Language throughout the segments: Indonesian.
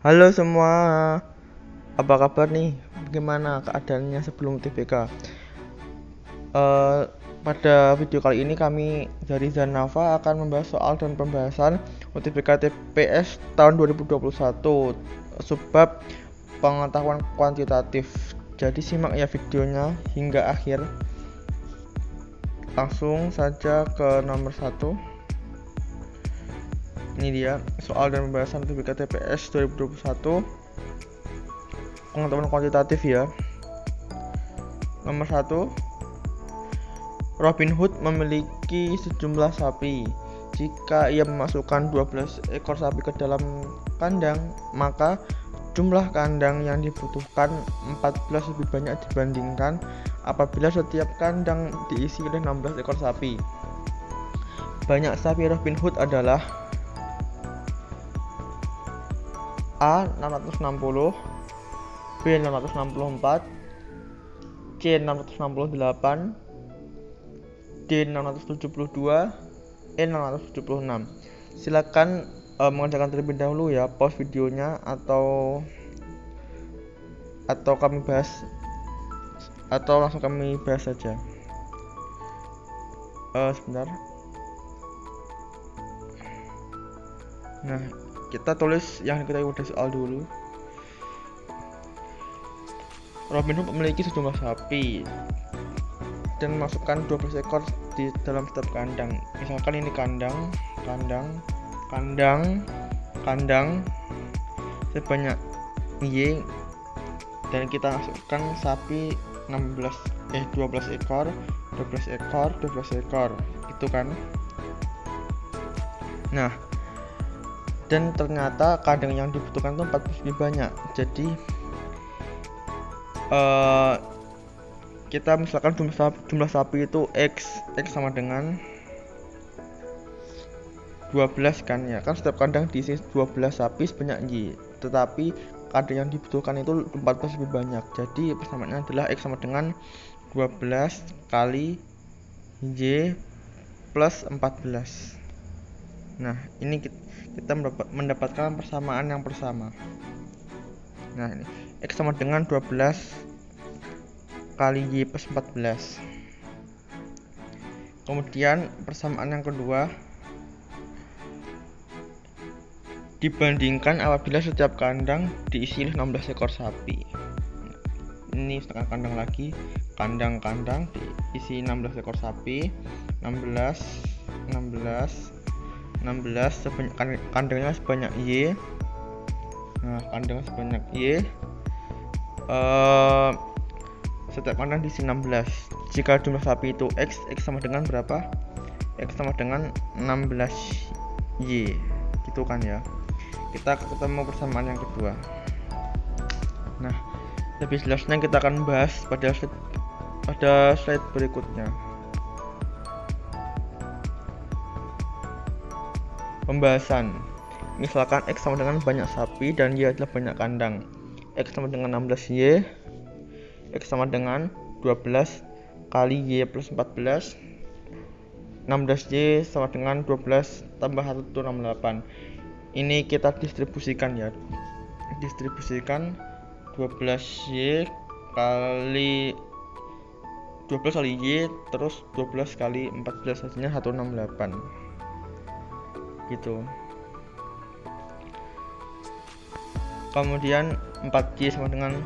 Halo semua, apa kabar nih? Bagaimana keadaannya sebelum UTBK? Eh, Pada video kali ini kami dari Zanava akan membahas soal dan pembahasan UTBK TPS tahun 2021 subbab pengetahuan kuantitatif. Jadi simak ya videonya hingga akhir. Langsung saja ke nomor 1. Ini dia soal dan pembahasan UTBK TPS 2021 pengetahuan kuantitatif ya. Nomor 1, Robin Hood memiliki sejumlah sapi. Jika ia memasukkan 12 ekor sapi ke dalam kandang, maka jumlah kandang yang dibutuhkan 14 lebih banyak dibandingkan apabila setiap kandang diisi oleh 16 ekor sapi. Banyak sapi Robin Hood adalah A 660, B 664, C 668, D 672, E 676. Silakan mengerjakan terlebih dahulu ya, pause videonya atau kami bahas atau langsung kami bahas saja. Sebentar. Nah, kita tulis yang kita udah soal dulu. Robin Hood memiliki sejumlah sapi dan masukkan 12 ekor di dalam setiap kandang. Misalkan ini kandang sebanyak Y, dan kita masukkan sapi 12 ekor itu kan. Nah, dan ternyata kandang yang dibutuhkan itu 40 lebih banyak. Jadi kita misalkan jumlah sapi itu X sama dengan 12 kan ya, kan setiap kandang diisi 12 sapi sebanyak Y, tetapi kandang yang dibutuhkan itu 14 lebih banyak. Jadi persamaannya adalah X sama dengan 12 kali Y plus 14. Nah, ini kita mendapatkan persamaan yang bersama. Nah, ini X sama dengan 12 kali Y plus 14. Kemudian persamaan yang kedua, dibandingkan apabila setiap kandang diisi 16 ekor sapi. Ini setengah kandang lagi, kandang diisi 16 ekor sapi, 16 kandangnya sebanyak Y. Nah, kandangnya sebanyak Y, setiap kandang diisi 16. Jika jumlah sapi itu X sama dengan berapa? X sama dengan 16 Y, gitu kan ya. Kita ketemu persamaan yang kedua. Nah, lebih jelasnya kita akan bahas pada slide berikutnya. Pembahasan. Misalkan X sama dengan banyak sapi dan Y adalah banyak kandang. X sama dengan 16 Y. X sama dengan 12 kali Y plus 14. 16 Y sama dengan 12 tambah 1 itu 68. Ini kita distribusikan ya. Distribusikan 12 Y kali 12 kali Y terus 12 kali 14 hasilnya 168 gitu. Kemudian 4Y sama dengan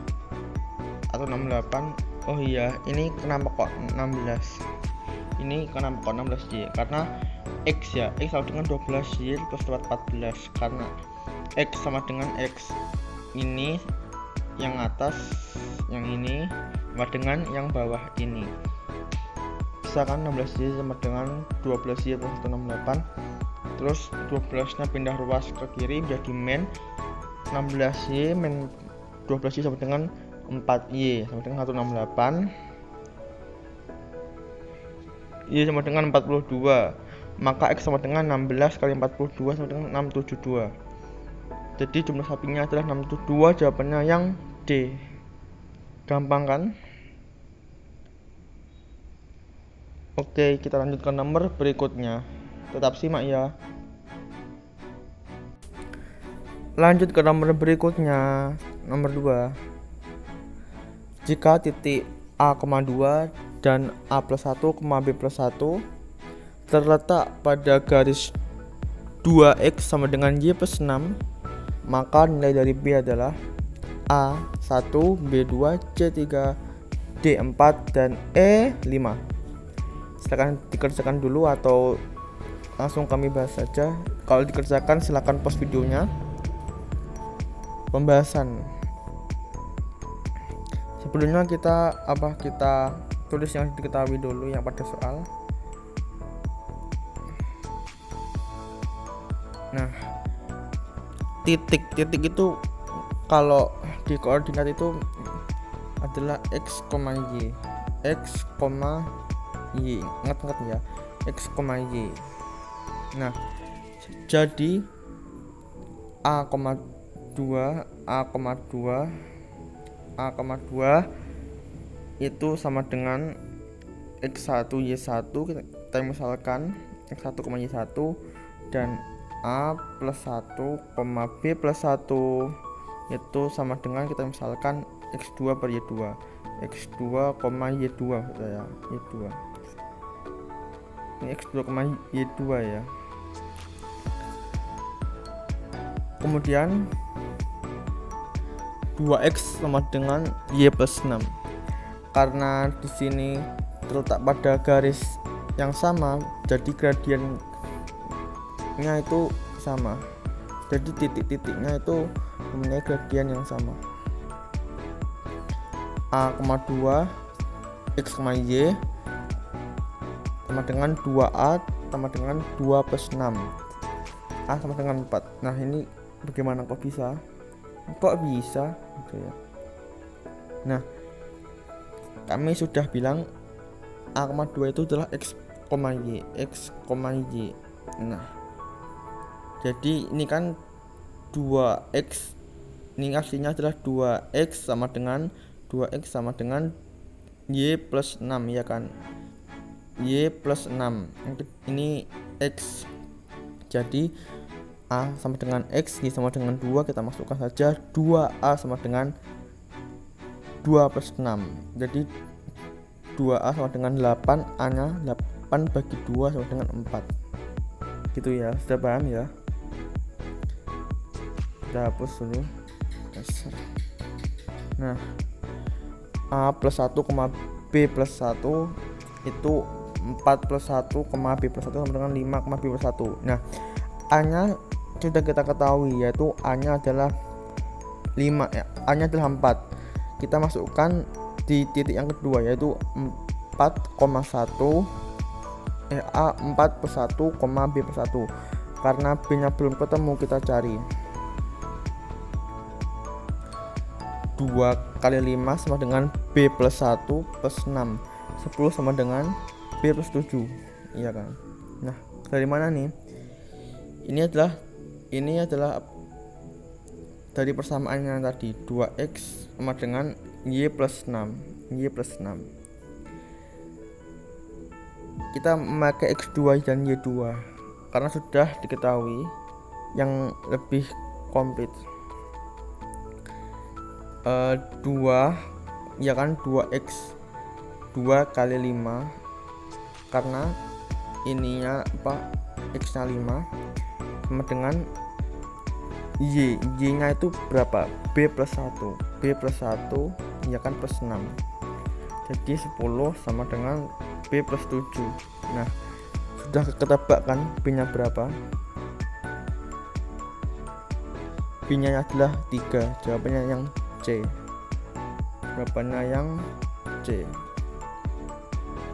168. Oh iya, ini kenapa kok 16? Ini kenapa kok 16Y? Karena X ya, X sama dengan 12Y plus 14. Karena X sama dengan X, ini yang atas, yang ini sama dengan yang bawah ini. Misalkan 16Y sama dengan 12Y plus 168. Terus 12 nya pindah ruas ke kiri menjadi min 16Y min 12Y sama dengan 4Y sama dengan 168. Y sama dengan 42. Maka X sama dengan 16 kali 42 sama dengan 672. Jadi jumlah sapinya adalah 672. Jawabannya yang D. Gampang kan? Oke, kita lanjut ke nomor berikutnya. Tetap simak ya. Lanjut ke nomor berikutnya, nomor 2. Jika titik A,2 dan A+1, B+1 terletak pada garis 2x sama dengan y+6, maka nilai dari B adalah A1, B2, C3, D4, dan E5. Silakan dikerjakan dulu atau langsung kami bahas saja. Kalau dikerjakan silakan pause videonya. Pembahasan. Sebelumnya kita tulis yang diketahui dulu yang pada soal. Nah, titik itu kalau di koordinat itu adalah x, y. X, y. Ingat ya, x, y. Nah, jadi A,2 itu sama dengan x1 y1, kita misalkan x1, y1, dan A+1, B+1 itu sama dengan kita misalkan x2 per y2, x2, y2 ya, y2. Ini x2, y2 ya. Kemudian 2x sama dengan y+6. Karena di sini terletak pada garis yang sama, jadi gradiennya itu sama. Jadi titik-titiknya itu mempunyai gradien yang sama. A,2 x, y sama dengan 2a sama dengan 2+6. A sama dengan 4. Nah, ini bagaimana kok bisa gitu ya. Nah, kami sudah bilang A,2 itu adalah x, y. Nah, jadi ini kan 2x, ini aslinya adalah 2x sama dengan y+6 ya kan, y+6 ini x. Jadi A sama dengan X, Y sama dengan 2, kita masukkan saja 2A sama dengan 2+6. Jadi 2A sama dengan 8, A nya 8 bagi 2 sama dengan 4. Gitu ya, sudah paham ya? Kita hapus dulu. Nah, A+1, B+1 itu 4+1, B+1 sama dengan 5, B+1. Nah, A nya sudah kita ketahui, yaitu A nya adalah 5 ya, A nya adalah 4. Kita masukkan di titik yang kedua, yaitu 4,1 A4+1, B+1. Karena B nya belum ketemu, kita cari 2 kali 5 sama dengan B+1 plus 6. 10 sama dengan B+7, iya kan. Nah, dari mana nih? Ini adalah dari persamaannya tadi, 2x sama dengan y+6. Kita memakai x2 dan y2 karena sudah diketahui yang lebih komplit. 2 ya kan, 2x 2 kali 5, karena ininya x nya 5 sama dengan y nya itu berapa, b+1 ya kan, plus 6. Jadi 10 sama dengan b+7. Nah, sudah ketebak kan b nya berapa? B nya adalah 3. Jawabannya yang C.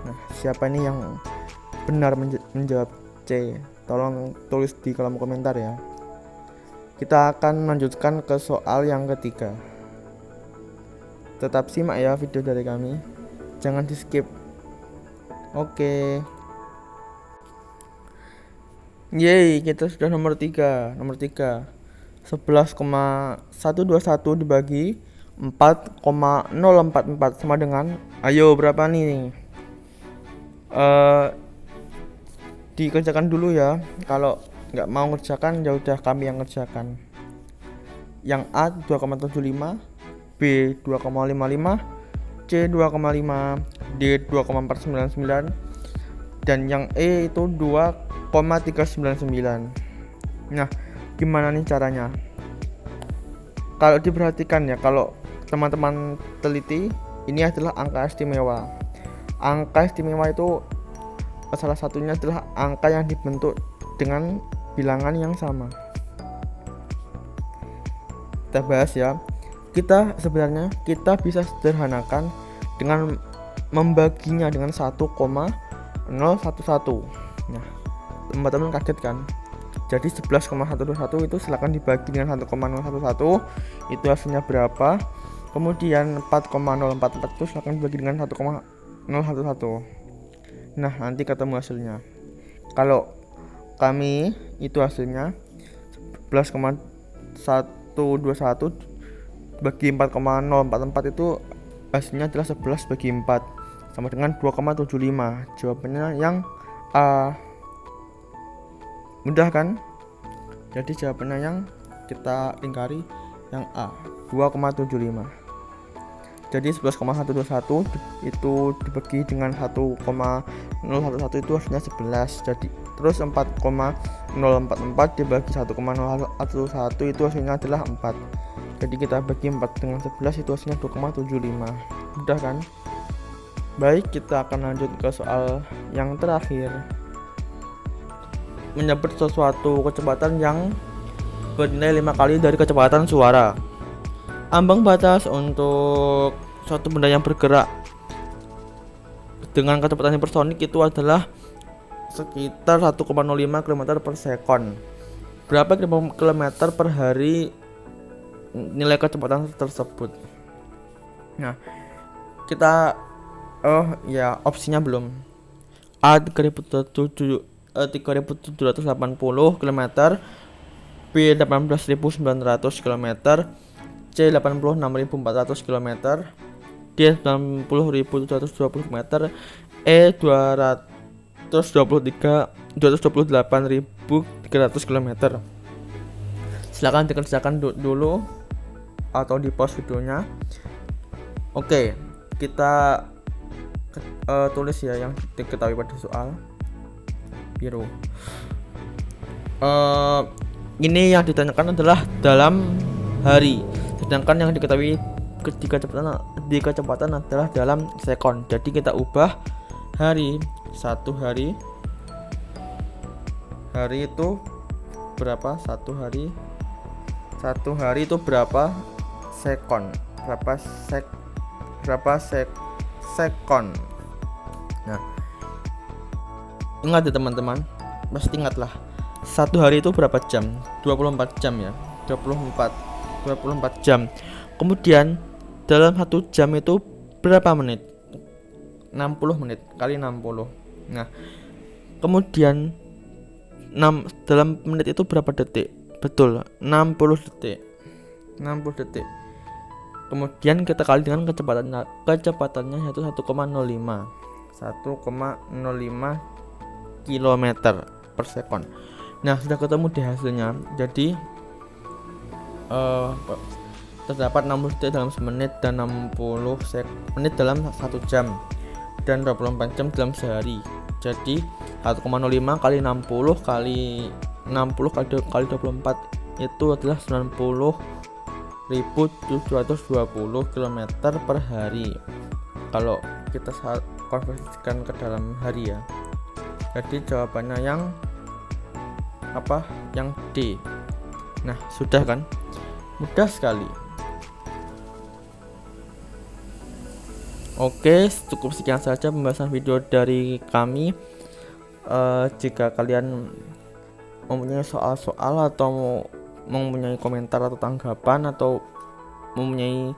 Nah, siapa ini yang benar menjawab C? Tolong tulis di kolom komentar ya. Kita akan melanjutkan ke soal yang ketiga. Tetap simak ya video dari kami, jangan di skip. Oke. Yeay, kita sudah nomor 3. 11,121 dibagi 4,044 sama dengan, ayo berapa nih? Dikerjakan dulu ya. Kalau nggak mau ngerjakan ya udah kami yang ngerjakan. Yang A 2,75, B 2,55, C 2,5, D 2,499, dan yang E itu 2,399. Nah, gimana nih caranya? Kalau diperhatikan ya, kalau teman-teman teliti, ini adalah angka istimewa. Angka istimewa itu salah satunya adalah angka yang dibentuk dengan bilangan yang sama. Kita bahas ya. Sebenarnya kita bisa sederhanakan dengan membaginya dengan 1,011. Nah, teman-teman kaget kan? Jadi 11,121 itu silakan dibagi dengan 1,011, itu hasilnya berapa? Kemudian 4,044 itu silakan dibagi dengan 1,011. Nah, nanti ketemu hasilnya. Kalau kami itu hasilnya 11,121 bagi 4,044 itu hasilnya adalah 11 bagi 4 sama dengan 2,75. Jawabannya yang A. Mudah kan? Jadi jawabannya yang kita lingkari yang A, 2,75. Jadi 11,121 itu dibagi dengan 1,011 itu hasilnya 11. Jadi terus 4,044 dibagi 1,011 itu hasilnya adalah 4. Jadi kita bagi 4 dengan 11 itu hasilnya 2,75. Mudah kan? Baik, kita akan lanjut ke soal yang terakhir. Menyebut sesuatu kecepatan yang bernilai 5 kali dari kecepatan suara. Ambang batas untuk suatu benda yang bergerak dengan kecepatan hipersonik itu adalah sekitar 1,05 km per sekon. Berapa kilometer per hari nilai kecepatan tersebut? Nah, kita opsinya belum. A 3.780 km, B 18.900 km, C 86.400 km, D 90.720 km, E 228.300 km. Silakan dikerjakan dulu atau di pause videonya. Oke, kita tulis ya yang diketahui pada soal biru. Ini yang ditanyakan adalah dalam hari, sedangkan yang diketahui di kecepatan adalah dalam sekon. Jadi kita ubah hari. Satu hari itu berapa? Satu hari itu berapa sekon? Sekon. Nah, ingat ya teman-teman, pasti ingatlah, satu hari itu berapa jam? 24 jam ya, 24 jam. Kemudian dalam 1 jam itu berapa menit? 60 menit kali 60. Nah, kemudian dalam menit itu berapa detik? Betul, 60 detik. Kemudian kita kali dengan kecepatannya yaitu 1,05 km per sekon. Nah, sudah ketemu di hasilnya. Jadi terdapat 60 detik dalam semenit dan 60 menit dalam 1 jam dan 24 jam dalam sehari. Jadi 1,05 kali 60 kali 24 itu adalah 90.720 km per hari. Kalau kita konversikan ke dalam hari ya. Jadi jawabannya yang apa? Yang D. Nah, sudah kan? Mudah sekali. Oke, cukup sekian saja pembahasan video dari kami. Jika kalian mempunyai soal-soal atau mempunyai komentar atau tanggapan atau mempunyai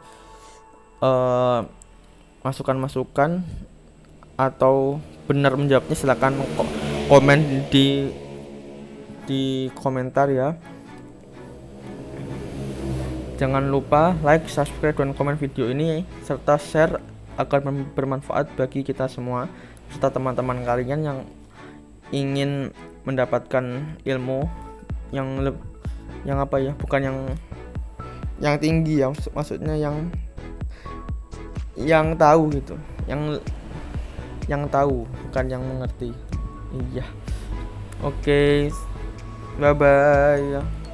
masukan-masukan atau benar menjawabnya, silakan komen di komentar ya. Jangan lupa like, subscribe, dan komen video ini serta share agar bermanfaat bagi kita semua serta teman-teman kalian yang ingin mendapatkan ilmu yang bukan yang yang tinggi ya, maksudnya yang tahu gitu, yang tahu bukan yang mengerti. Iya, oke, bye bye.